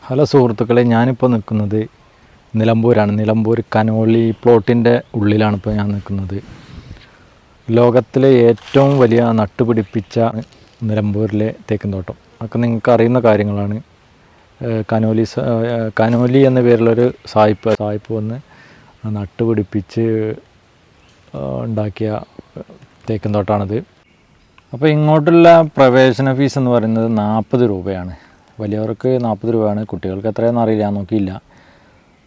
Hello സുഹൃത്തുക്കളെ, ഞാനിപ്പോൾ നിൽക്കുന്നത് നിലമ്പൂരാണ്. നിലമ്പൂർ കനോലി പ്ലോട്ടിൻ്റെ ഉള്ളിലാണ് ഇപ്പോൾ ഞാൻ നിൽക്കുന്നത്. ലോകത്തിലെ ഏറ്റവും വലിയ നട്ടുപിടിപ്പിച്ച നിലമ്പൂരിലെ തേക്കിൻ തോട്ടം ഒക്കെ നിങ്ങൾക്ക് അറിയുന്ന കാര്യങ്ങളാണ്. കനോലി എന്ന പേരിലൊരു സായിപ്പ് വന്ന് നട്ടുപിടിപ്പിച്ച് ഉണ്ടാക്കിയ തേക്കിൻ തോട്ടമാണിത്. അപ്പോൾ ഇങ്ങോട്ടുള്ള പ്രവേശന ഫീസ് എന്ന് പറയുന്നത് 40 രൂപയാണ്. വലിയവർക്ക് 40 രൂപയാണ്, കുട്ടികൾക്ക് എത്രയാണെന്ന് അറിയില്ല, ഞാൻ നോക്കിയില്ല.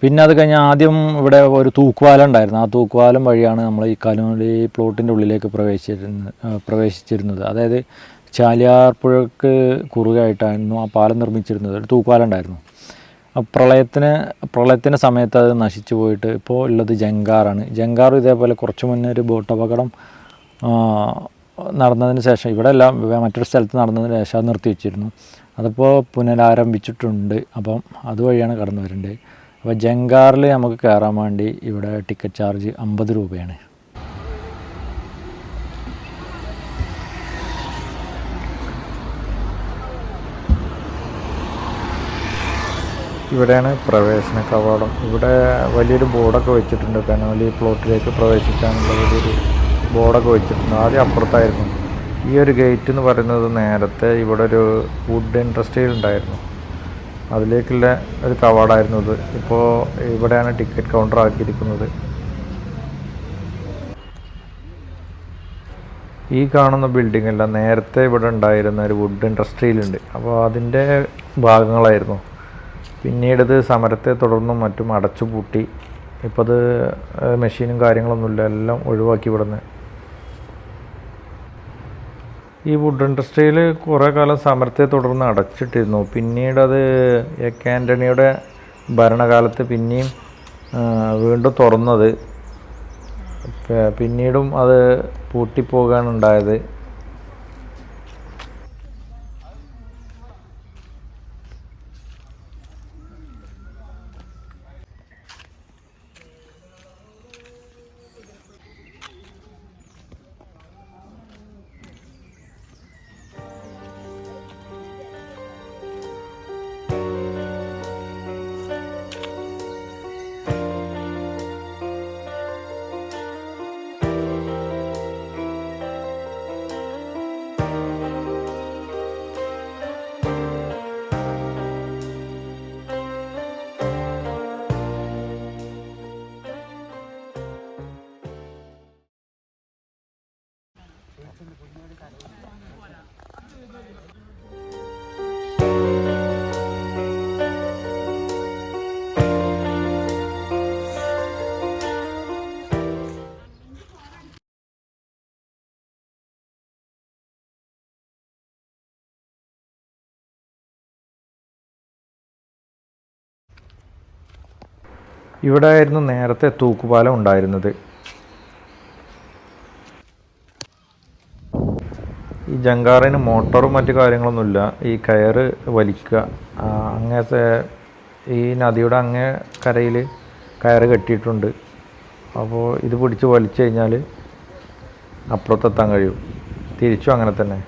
പിന്നെ അത് കഴിഞ്ഞ് ആദ്യം ഇവിടെ ഒരു തൂക്കുപാലം ഉണ്ടായിരുന്നു. ആ തൂക്കുപാലം വഴിയാണ് നമ്മൾ ഈ കനോലി പ്ലോട്ടിൻ്റെ ഉള്ളിലേക്ക് പ്രവേശിച്ചിരുന്നത്. അതായത് ചാലിയാർ പുഴയ്ക്ക് കുറുകയായിട്ടായിരുന്നു ആ പാലം നിർമ്മിച്ചിരുന്നത്. ഒരു തൂക്കുപാലം ഉണ്ടായിരുന്നു. പ്രളയത്തിൻ്റെ സമയത്ത് അത് നശിച്ചു പോയിട്ട് ഇപ്പോൾ ഉള്ളത് ജങ്കാറാണ്. ജങ്കാർ ഇതേപോലെ കുറച്ച് മുന്നേ ഒരു ബോട്ട് അപകടം നടന്നതിന് ശേഷം, ഇവിടെ എല്ലാം മറ്റൊരു സ്ഥലത്ത് നടന്നതിന് ശേഷം അത് നിർത്തി വെച്ചിരുന്നു. അതിപ്പോൾ പുനരാരംഭിച്ചിട്ടുണ്ട്. അപ്പം അതുവഴിയാണ് കടന്നു വരേണ്ടത്. അപ്പോൾ ജങ്കാറിൽ നമുക്ക് കയറാൻ വേണ്ടി ഇവിടെ ടിക്കറ്റ് ചാർജ് 50 രൂപയാണ്. ഇവിടെയാണ് പ്രവേശന കവാടം. ഇവിടെ വലിയൊരു ബോർഡൊക്കെ വെച്ചിട്ടുണ്ട്. കനോലി പ്ലോട്ടിലേക്ക് പ്രവേശിക്കാനുള്ള വലിയൊരു ബോർഡൊക്കെ വെച്ചിട്ടുണ്ട്. ആദ്യം അപ്പുറത്തായിരുന്നു. ഈ ഒരു ഗേറ്റ് എന്ന് പറയുന്നത് നേരത്തെ ഇവിടെ ഒരു വുഡ് ഇൻഡസ്ട്രിയിൽ ഉണ്ടായിരുന്നു, അതിലേക്കുള്ള ഒരു കവാടമായിരുന്നു ഇത്. ഇപ്പോൾ ഇവിടെയാണ് ടിക്കറ്റ് കൗണ്ടർ ആക്കിയിരിക്കുന്നത്. ഈ കാണുന്ന ബിൽഡിംഗ് അല്ല, നേരത്തെ ഇവിടെ ഉണ്ടായിരുന്ന ഒരു വുഡ് ഇൻഡസ്ട്രിയിലുണ്ട്. അപ്പോൾ അതിൻ്റെ ഭാഗങ്ങളായിരുന്നു. പിന്നീട് ഇത് സമരത്തെ തുടർന്നും മറ്റും അടച്ചു പൂട്ടി. ഇപ്പോൾ അത് മെഷീനും കാര്യങ്ങളൊന്നുമില്ല, എല്ലാം ഒഴിവാക്കി ഇവിടുന്ന്. ഈ വുഡ് ഇൻഡസ്ട്രിയിൽ കുറേ കാലം സമരത്തെ തുടർന്ന് അടച്ചിട്ടിരുന്നു. പിന്നീട് അത് ആൻ്റണിയുടെ ഭരണകാലത്ത് പിന്നെയും വീണ്ടും തുറന്നത്. പിന്നീടും അത് പൂട്ടിപ്പോകാണ് ഉണ്ടായത്. ഇവിടെ ആയിരുന്നു നേരത്തെ തൂക്കുപാലം ഉണ്ടായിരുന്നത്. ഈ ജങ്കാറിന് മോട്ടറും മറ്റു കാര്യങ്ങളൊന്നുമില്ല. ഈ കയറ് വലിക്കുക, അങ്ങേ ഈ നദിയുടെ അങ്ങേ കരയിൽ കയറ് കെട്ടിയിട്ടുണ്ട്. അപ്പോൾ ഇത് പിടിച്ച് വലിച്ചു കഴിഞ്ഞാൽ അപ്പുറത്തെത്താൻ കഴിയും. തിരിച്ചും അങ്ങനെ തന്നെ.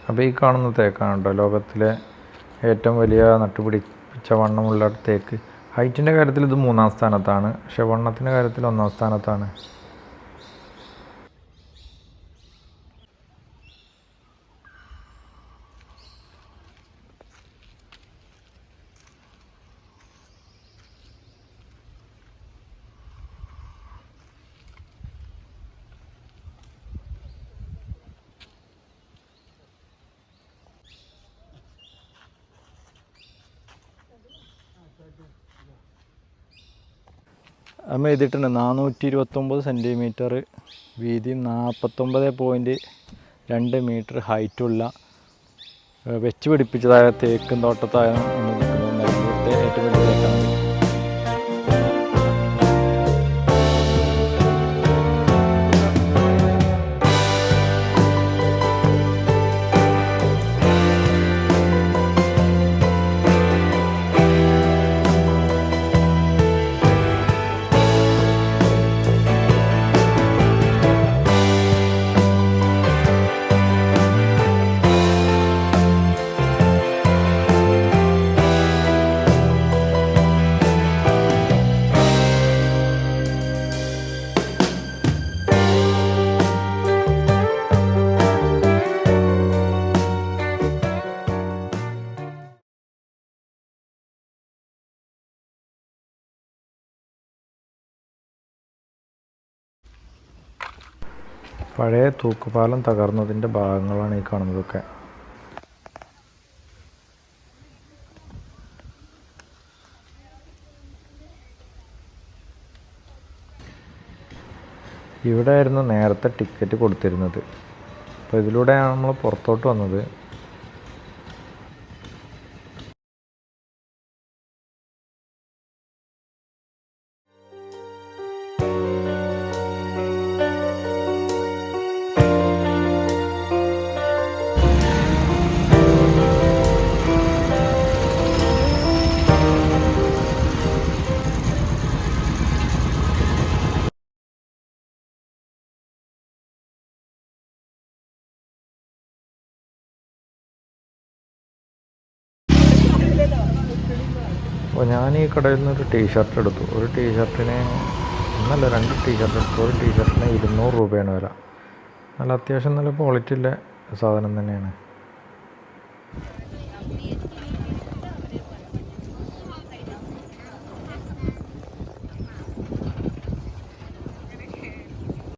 അപ്പോൾ ഈ കാണുന്ന തേക്കാണ് കേട്ടോ ലോകത്തിലെ ഏറ്റവും വലിയ നട്ടുപിടിപ്പിച്ച വണ്ണമുള്ള തേക്ക്. ഹൈറ്റിൻ്റെ കാര്യത്തിൽ ഇത് 3-ാം സ്ഥാനത്താണ്, പക്ഷേ വണ്ണത്തിൻ്റെ കാര്യത്തിൽ 1-ാം സ്ഥാനത്താണ്. നമ്മൾ എഴുതിയിട്ടുണ്ട് 429 സെൻറ്റിമീറ്റർ വീതിയും 49.2 മീറ്റർ ഹൈറ്റുള്ള വെച്ച് പിടിപ്പിച്ചതായ തേക്കും തോട്ടത്താണ് നിൽക്കുന്നത്. നിലമ്പൂരത്തെ ഏറ്റവും വലിയ തേക്കാണ്. പഴയ തൂക്കുപാലം തകർന്നതിൻ്റെ ഭാഗങ്ങളാണ് ഈ കാണുന്നതൊക്കെ. ഇവിടെ ആയിരുന്നു നേരത്തെ ടിക്കറ്റ് കൊടുത്തിരുന്നത്. അപ്പോൾ ഇതിലൂടെയാണ് നമ്മൾ പുറത്തോട്ട് വന്നത്. അപ്പോൾ ഞാൻ ഈ കടയിൽ നിന്ന് ഒരു ടീഷർട്ട് എടുത്തു. ഒരു ടീഷർട്ടിന് ഒന്നല്ല 2 ടീഷർട്ട് എടുത്തു. ഒരു ടീഷർട്ടിന് 200 രൂപയാണ് വില. നല്ല അത്യാവശ്യം നല്ല ക്വാളിറ്റി ഉള്ള സാധനം തന്നെയാണ്.